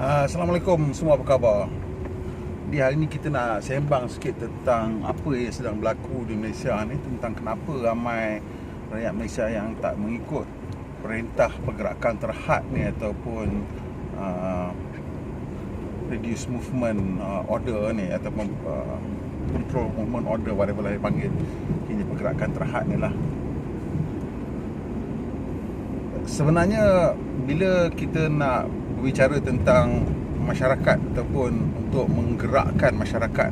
Assalamualaikum semua, apa khabar? Di hari ni kita nak sembang sikit tentang apa yang sedang berlaku di Malaysia ni, tentang kenapa ramai rakyat Malaysia yang tak mengikut perintah pergerakan terhad ni ataupun reduce movement order ni, ataupun control movement order, whatever lah dia panggil. Ini pergerakan terhad ni lah. Sebenarnya bila kita nak berbicara tentang masyarakat ataupun untuk menggerakkan masyarakat,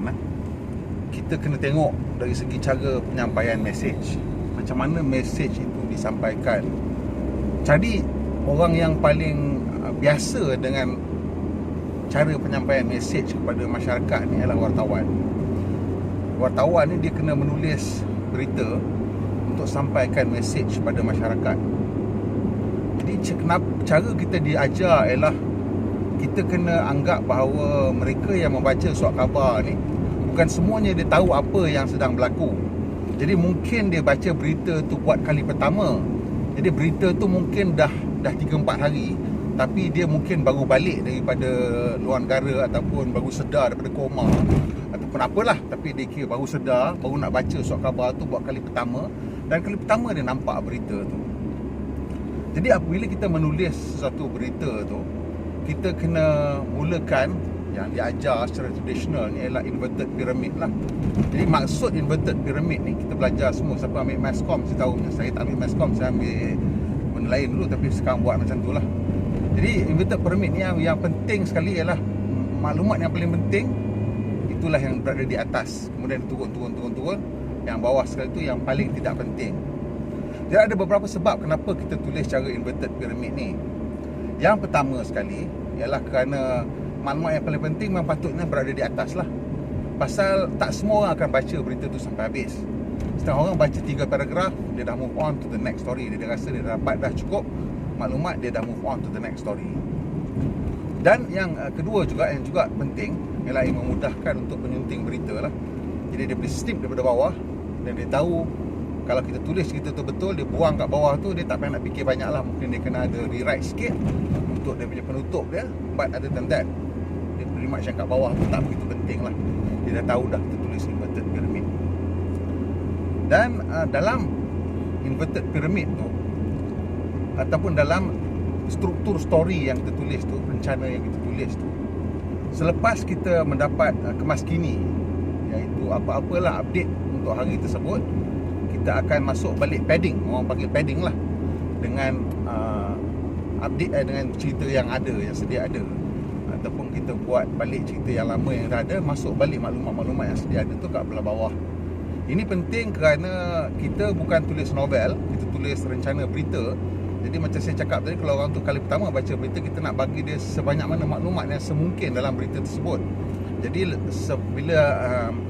kita kena tengok dari segi cara penyampaian mesej. Macam mana mesej itu disampaikan. Jadi orang yang paling biasa dengan cara penyampaian mesej kepada masyarakat ni adalah wartawan. Wartawan ni dia kena menulis berita untuk sampaikan mesej kepada masyarakat. Jadi cara kita diajar ialah kita kena anggap bahawa mereka yang membaca surat khabar ni bukan semuanya dia tahu apa yang sedang berlaku. Jadi mungkin dia baca berita tu buat kali pertama. Jadi berita tu mungkin dah 3-4 hari, tapi dia mungkin baru balik daripada luar negara ataupun baru sedar daripada koma ataupun apalah, tapi dia kira baru sedar, baru nak baca surat khabar tu buat kali pertama, dan kali pertama dia nampak berita tu. Jadi apabila kita menulis satu berita tu, kita kena mulakan yang diajar secara tradisional ni ialah inverted pyramid lah. Jadi maksud inverted pyramid ni kita belajar semua. Siapa ambil Masscom saya tahu. Saya tak ambil Masscom, saya ambil benda lain dulu, tapi sekarang buat macam tu lah. Jadi inverted pyramid ni yang penting sekali ialah maklumat yang paling penting itulah yang berada di atas, kemudian turun. Yang bawah sekali tu yang paling tidak penting. Jadi ada beberapa sebab kenapa kita tulis cara inverted pyramid ni. Yang pertama sekali ialah kerana maklumat yang paling penting memang patutnya berada di atas lah. Pasal tak semua orang akan baca berita tu sampai habis. Setengah orang baca 3 paragraf, dia dah move on to the next story. Dia rasa dia dapat dah cukup maklumat, dia dah move on to the next story. Dan yang kedua juga, yang juga penting ialah yang memudahkan untuk penyunting berita lah. Jadi dia boleh snip daripada bawah, dan dia tahu kalau kita tulis cerita tu betul, dia buang kat bawah tu, dia tak payah nak fikir banyak lah. Mungkin dia kena ada rewrite sikit untuk dia punya penutup dia. But other than that, dia pretty much yang kat bawah tu tak begitu penting lah. Dia dah tahu dah kita tulis inverted pyramid. Dan dalam inverted pyramid tu, ataupun dalam struktur story yang kita tulis tu, rencana yang kita tulis tu, selepas kita mendapat kemaskini, iaitu apa-apalah update untuk hari tersebut, kita akan masuk balik padding. Orang panggil padding lah, dengan update dengan cerita yang ada, yang sedia ada, ataupun kita buat balik cerita yang lama yang dah ada, masuk balik maklumat-maklumat yang sedia ada tu kat belah bawah. Ini penting kerana kita bukan tulis novel, kita tulis rencana berita. Jadi macam saya cakap tadi, kalau orang tu kali pertama baca berita, kita nak bagi dia sebanyak mana maklumat yang semungkin dalam berita tersebut. Jadi bila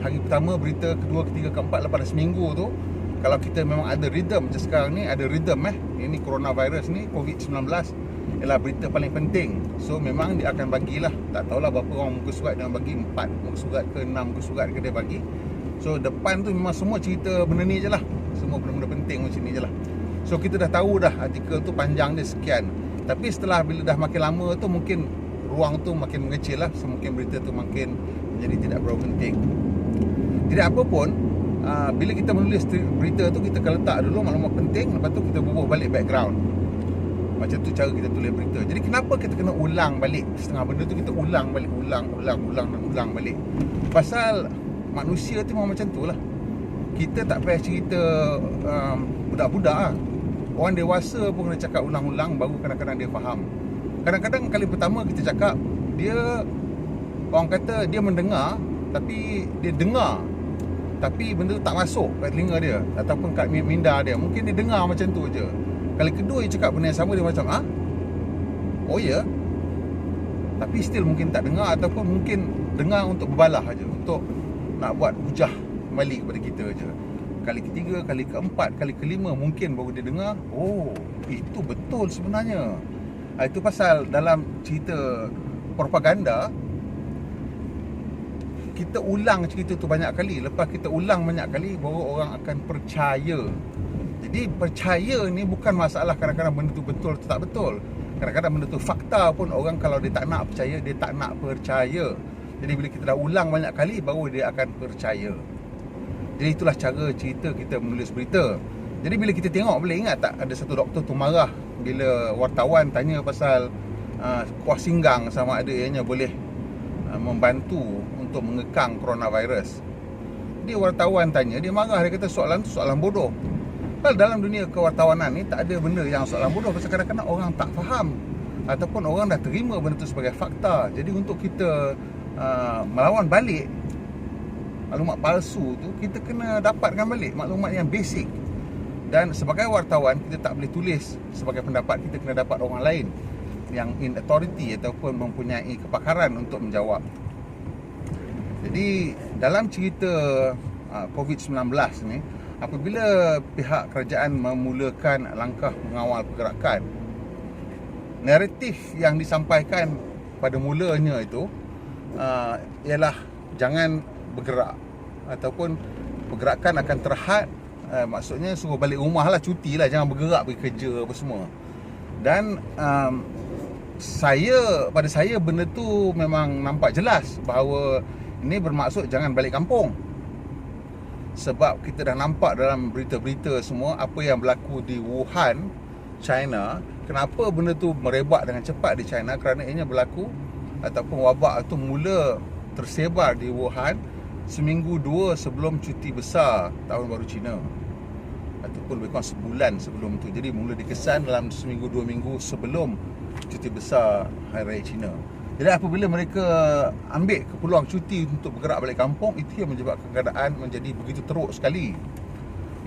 hari pertama, berita kedua, ketiga, keempat, lepas dah seminggu tu, kalau kita memang ada rhythm, macam sekarang ni ada rhythm ini coronavirus ni, COVID-19 ialah berita paling penting. So memang dia akan bagilah, tak tahulah berapa orang muka surat dia bagi, 4 muka surat ke 6 muka surat ke dia bagi. So depan tu memang semua cerita benda ni je lah, semua benda-benda penting macam ni je lah. So kita dah tahu dah artikel tu panjang dia sekian. Tapi setelah bila dah makin lama tu, mungkin ruang tu makin mengecil lah. So mungkin berita tu makin menjadi tidak berapa penting. Jadi apa pun, bila kita menulis berita tu, kita akan letak dulu maklumat penting, lepas tu kita bubuh balik background. Macam tu cara kita tulis berita. Jadi kenapa kita kena ulang balik setengah benda tu, kita ulang balik, ulang balik. Pasal manusia tu memang macam tu lah. Kita tak payah cerita budak-budak lah. Orang dewasa pun kena cakap ulang-ulang, baru kadang-kadang dia faham. Kadang-kadang kali pertama kita cakap, dia, orang kata dia mendengar, tapi dia dengar, tapi benda tu tak masuk kat telinga dia ataupun kat minda dia. Mungkin dia dengar macam tu je. Kali kedua dia cakap benda yang sama, dia macam oh ya, tapi still mungkin tak dengar, ataupun mungkin dengar untuk berbalah aja, untuk nak buat hujah kembali kepada kita je. Kali ketiga, kali keempat, kali kelima mungkin baru dia dengar, oh itu betul sebenarnya. Itu pasal dalam cerita propaganda, kita ulang cerita tu banyak kali. Lepas kita ulang banyak kali, baru orang akan percaya. Jadi percaya ni bukan masalah kadang-kadang benda tu betul atau tak betul. Kadang-kadang benda tu fakta pun orang kalau dia tak nak percaya, dia tak nak percaya. Jadi bila kita dah ulang banyak kali, baru dia akan percaya. Jadi itulah cara cerita kita menulis berita. Jadi bila kita tengok, boleh ingat tak ada satu doktor tu marah bila wartawan tanya pasal kuah singgang sama ada ianya boleh membantu untuk mengekang coronavirus. Dia wartawan tanya, dia marah, dia kata soalan tu soalan bodoh. Padahal dalam dunia kewartawanan ni tak ada benda yang soalan bodoh. Pasal kadang-kadang orang tak faham ataupun orang dah terima benda tu sebagai fakta. Jadi untuk kita melawan balik maklumat palsu tu, kita kena dapatkan balik maklumat yang basic. Dan sebagai wartawan, kita tak boleh tulis sebagai pendapat, kita kena dapat orang lain yang in authority ataupun mempunyai kepakaran untuk menjawab. Jadi dalam cerita COVID-19 ni, apabila pihak kerajaan memulakan langkah mengawal pergerakan, naratif yang disampaikan pada mulanya itu ialah jangan bergerak ataupun pergerakan akan terhad. Maksudnya suruh balik rumah lah, cuti lah, jangan bergerak pergi kerja apa semua. Dan pada saya benda tu memang nampak jelas bahawa ini bermaksud jangan balik kampung. Sebab kita dah nampak dalam berita-berita semua apa yang berlaku di Wuhan, China. Kenapa benda tu merebak dengan cepat di China? Kerana ianya berlaku ataupun wabak tu mula tersebar di Wuhan seminggu dua sebelum cuti besar tahun baru Cina, ataupun lebih kurang sebulan sebelum tu. Jadi mula dikesan dalam seminggu dua minggu sebelum cuti besar Hari Raya Cina. Jadi apabila mereka ambil peluang cuti untuk bergerak balik kampung, itu yang menyebabkan keadaan menjadi begitu teruk sekali.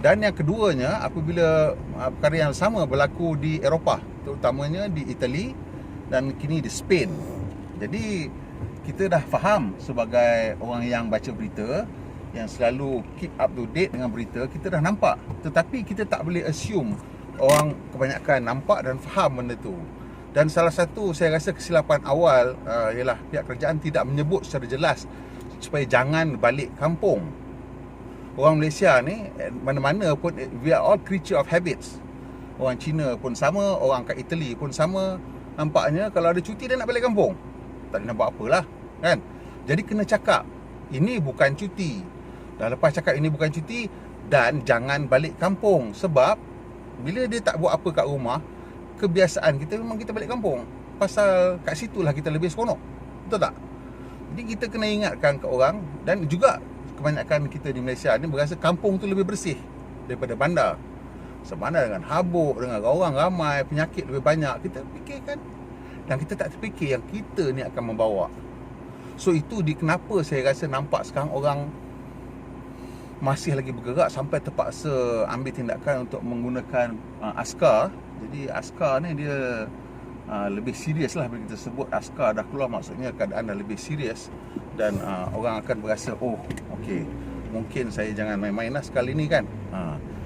Dan yang keduanya, apabila perkara yang sama berlaku di Eropah, terutamanya di Itali dan kini di Spain. Jadi kita dah faham sebagai orang yang baca berita, yang selalu keep up to date dengan berita, kita dah nampak. Tetapi kita tak boleh assume orang kebanyakan nampak dan faham benda tu. Dan salah satu saya rasa kesilapan awal ialah pihak kerajaan tidak menyebut secara jelas supaya jangan balik kampung. Orang Malaysia ni mana-mana pun, we are all creature of habits. Orang Cina pun sama, orang kat Italy pun sama. Nampaknya kalau ada cuti dia nak balik kampung, tak boleh nak buat apalah, kan? Jadi kena cakap ini bukan cuti. Dah lepas cakap ini bukan cuti dan jangan balik kampung. Sebab bila dia tak buat apa kat rumah, kebiasaan kita memang kita balik kampung. Pasal kat situlah kita lebih seronok. Betul tak? Jadi kita kena ingatkan ke orang. Dan juga kebanyakan kita di Malaysia ni berasa kampung tu lebih bersih daripada bandar. Sebandar dengan habuk, dengan orang ramai, penyakit lebih banyak. Kita fikirkan, dan kita tak terfikir yang kita ni akan membawa. So itu kenapa saya rasa nampak sekarang orang masih lagi bergerak sampai terpaksa ambil tindakan untuk menggunakan askar. Jadi askar ni dia lebih serius lah. Bila kita sebut askar dah keluar, maksudnya keadaan dah lebih serius. Dan orang akan berasa, oh okey, mungkin saya jangan main-main lah sekali ni, kan.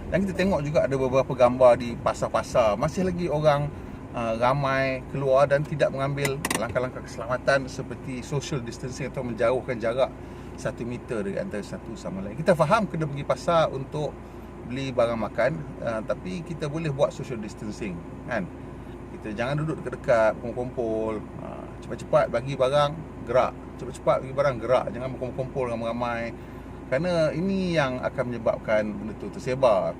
Dan kita tengok juga ada beberapa gambar di pasar-pasar, masih lagi orang ramai keluar dan tidak mengambil langkah-langkah keselamatan seperti social distancing atau menjauhkan jarak 1 meter dari antara satu sama lain. Kita faham kena pergi pasar untuk beli barang makan, tapi kita boleh buat social distancing, kan. Kita jangan duduk dekat-dekat, kumpul-kumpul. Cepat-cepat bagi barang, gerak. Cepat-cepat bagi barang, gerak. Jangan berkumpul-kumpul ramai-ramai. Kerana ini yang akan menyebabkan benda tu tersebar.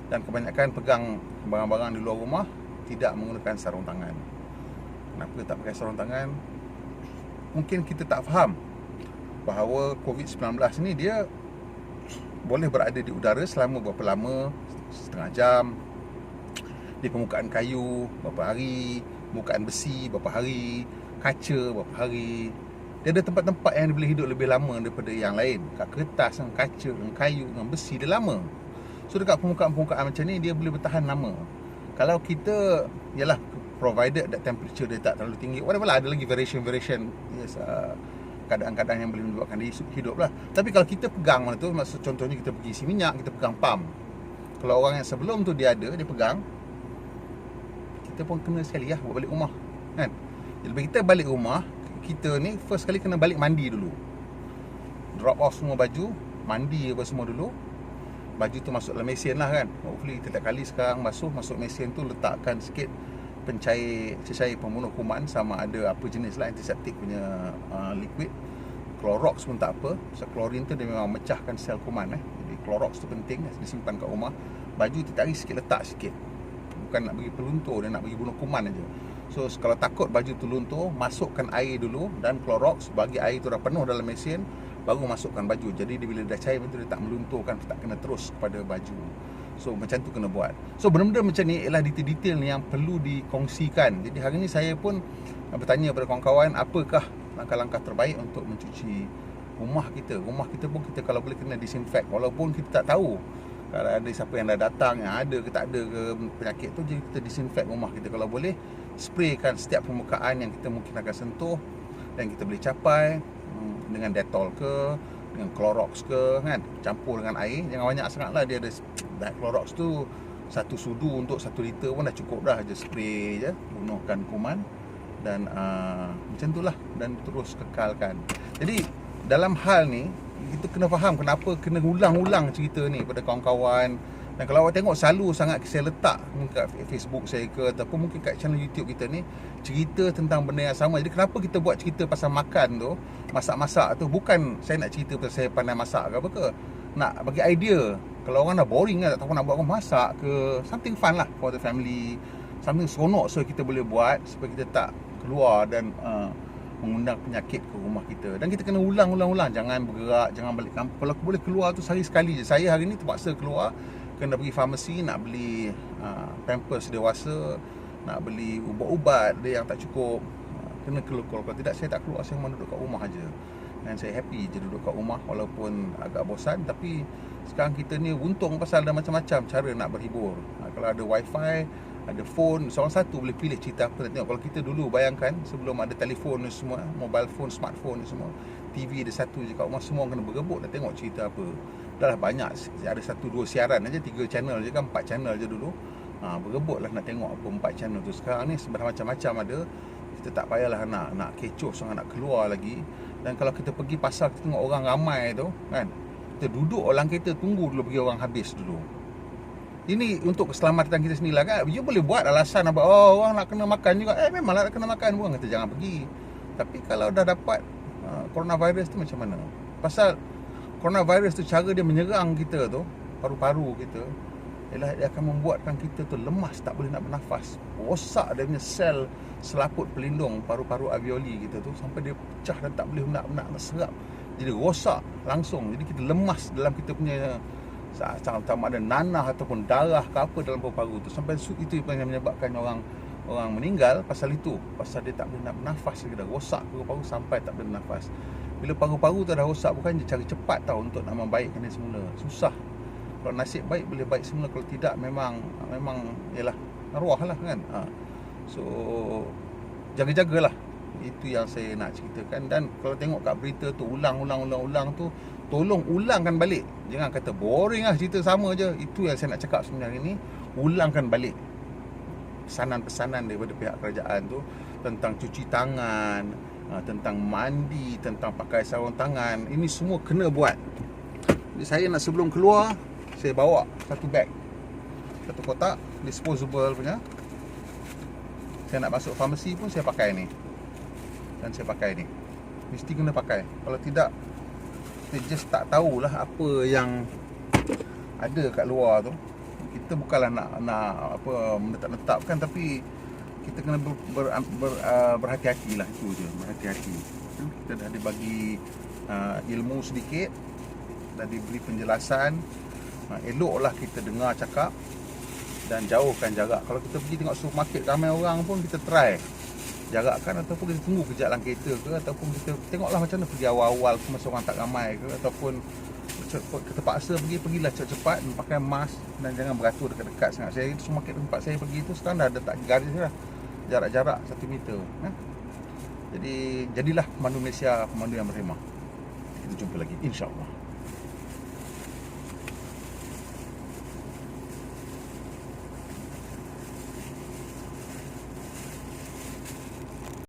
Dan kebanyakan pegang barang-barang di luar rumah tidak menggunakan sarung tangan. Kenapa tak pakai sarung tangan? Mungkin kita tak faham bahawa COVID-19 ni dia boleh berada di udara selama berapa lama, setengah jam, di permukaan kayu berapa hari, permukaan besi berapa hari, kaca berapa hari. Dia ada tempat-tempat yang boleh hidup lebih lama daripada yang lain. Kat kertas, kaca, kayu, besi dia lama. So dekat permukaan-permukaan macam ni dia boleh bertahan lama. Kalau kita, yalah, provided that temperature dia tak terlalu tinggi, whatever lah, ada lagi variation, yes, keadaan-keadaan yang boleh menyebabkan dia hidup lah. Tapi kalau kita pegang mana tu, maksud contohnya kita pergi isi minyak, kita pegang pump. Kalau orang yang sebelum tu dia ada, dia pegang, kita pun kena sekali lah buat balik rumah, kan. Jadi bila kita balik rumah, kita ni first kali kena balik mandi dulu. Drop off semua baju, mandi apa semua dulu. Baju tu masuk dalam mesin lah, kan. Hopefully tiap kali sekarang masuk mesin tu, letakkan sikit cecair pembunuh kuman, sama ada apa jenis lah antiseptik punya liquid. Clorox pun tak apa, sebab klorin tu dia memang mecahkan sel kuman. Jadi Clorox tu penting, disimpan kat rumah. Baju ditarik sikit, letak sikit, bukan nak bagi peluntur, dia nak bagi bunuh kuman aja. So kalau takut baju tu luntur, masukkan air dulu dan Clorox, bagi air tu dah penuh dalam mesin, baru masukkan baju. Jadi bila dah cair tu dia tak melunturkan, tak kena terus kepada baju. So macam tu kena buat. So benda-benda macam ni ialah detail-detail ni yang perlu dikongsikan. Jadi hari ni saya pun bertanya kepada kawan-kawan, apakah langkah-langkah terbaik untuk mencuci rumah kita. Rumah kita pun kita kalau boleh kena disinfect, walaupun kita tak tahu kalau ada siapa yang dah datang, yang ada ke tak ada ke penyakit tu. Jadi kita disinfect rumah kita. Kalau boleh, spraykan setiap permukaan yang kita mungkin akan sentuh dan kita boleh capai dengan Dettol ke, dengan Clorox ke, kan, campur dengan air. Jangan banyak sangat lah. Dia ada Clorox tu, 1 sudu untuk 1 liter pun dah cukup dah. Je spray je, bunuhkan kuman. Dan macam tu lah, dan terus kekalkan. Jadi dalam hal ni kita kena faham kenapa kena ulang-ulang cerita ni pada kawan-kawan. Dan kalau awak tengok, selalu sangat saya letak kat Facebook saya ke, ataupun mungkin kat channel YouTube kita ni, cerita tentang benda yang sama. Jadi kenapa kita buat cerita pasal makan tu, masak-masak tu, bukan saya nak cerita pasal saya pandai masak ke apa ke, nak bagi idea. Kalau orang dah boring kan, tak tahu nak buat apa, masak ke, something fun lah for the family, something seronok so kita boleh buat, supaya kita tak keluar dan mengundang penyakit ke rumah kita. Dan kita kena ulang-ulang, jangan bergerak, jangan balik kampung. Kalau boleh keluar tu sehari sekali je. Saya hari ni terpaksa keluar, kena pergi farmasi nak beli pampers dewasa, nak beli ubat-ubat dia yang tak cukup. Kena keluar. Kalau tidak, saya tak keluar, saya memang duduk kat rumah aja. Dan saya happy je duduk kat rumah, walaupun agak bosan. Tapi sekarang kita ni untung pasal ada macam-macam cara nak berhibur. Kalau ada wifi, ada phone, seorang satu boleh pilih cerita apa nak tengok. Kalau kita dulu, bayangkan sebelum ada telefon ni semua, mobile phone, smartphone ni semua, TV ada satu je kat rumah, semua orang kena bergebuk nak tengok cerita apa. Dah lah banyak, ada 1-2 siaran aja, 3 channel je kan, 4 channel je dulu. Bergebuk lah nak tengok apa 4 channel tu. Sekarang ni sebenarnya macam-macam ada. Kita tak payahlah nak kecoh sangat, nak keluar lagi. Dan kalau kita pergi pasar, kita tengok orang ramai tu kan, kita duduk orang kereta, tunggu dulu bagi orang habis dulu. Ini untuk keselamatan kita sendiri lah kan. You boleh buat alasan apa, oh orang nak kena makan juga. Memanglah nak kena makan, bukan kata jangan pergi. Tapi kalau dah dapat coronavirus tu macam mana? Pasal coronavirus tu, cara dia menyerang kita tu, paru-paru kita, ialah dia akan membuatkan kita tu lemas, tak boleh nak bernafas. Rosak dia punya sel selaput pelindung paru-paru alveoli kita tu, sampai dia pecah dan tak boleh nak serap. Jadi rosak langsung. Jadi kita lemas dalam kita punya, sama ada nanah ataupun darah ke apa dalam paru-paru tu. Sampai itu yang menyebabkan orang meninggal pasal itu. Pasal dia tak boleh nak bernafas lagi, dah rosak paru-paru sampai tak boleh bernafas. Bila paru-paru tu dah rosak, bukan cara cepat tau untuk nak membaikkan dia semula. Susah. Kalau nasib baik boleh baik semula, kalau tidak memang yalah arwah lah kan. So jaga-jagalah. Itu yang saya nak ceritakan. Dan kalau tengok kat berita tu, ulang tu, tolong ulangkan balik. Jangan kata boring lah, cerita sama je. Itu yang saya nak cakap sebenarnya ni. Ulangkan balik pesanan-pesanan daripada pihak kerajaan tu, tentang cuci tangan, tentang mandi, tentang pakai sarung tangan. Ini semua kena buat. Jadi saya nak, sebelum keluar, saya bawa satu bag, satu kotak disposable punya. Saya nak masuk farmasi pun saya pakai ni. Dan saya pakai ni. Mesti kena pakai. Kalau tidak, kita just tak tahulah apa yang ada kat luar tu. Kita bukanlah nak apa menetap-netapkan, tapi kita kena berhati-hati lah. Itu je, berhati-hati. Kita dah dibagi ilmu sedikit, dah diberi penjelasan. Eloklah kita dengar cakap dan jauhkan jarak. Kalau kita pergi tengok supermarket ramai orang pun, kita try jarakkan, ataupun kita tunggu kejap dalam kereta ke, ataupun kita tengoklah macam mana pergi awal-awal masa orang tak ramai ke, ataupun kita paksa pergilah cepat-cepat, pakai mask dan jangan beratur dekat-dekat sangat. Saya supermarket tempat saya pergi tu sekarang dah ada tak garis dah, jarak-jarak 1 meter. Jadi jadilah pemandu Malaysia, pemandu yang berhemah. Kita jumpa lagi, insya-Allah.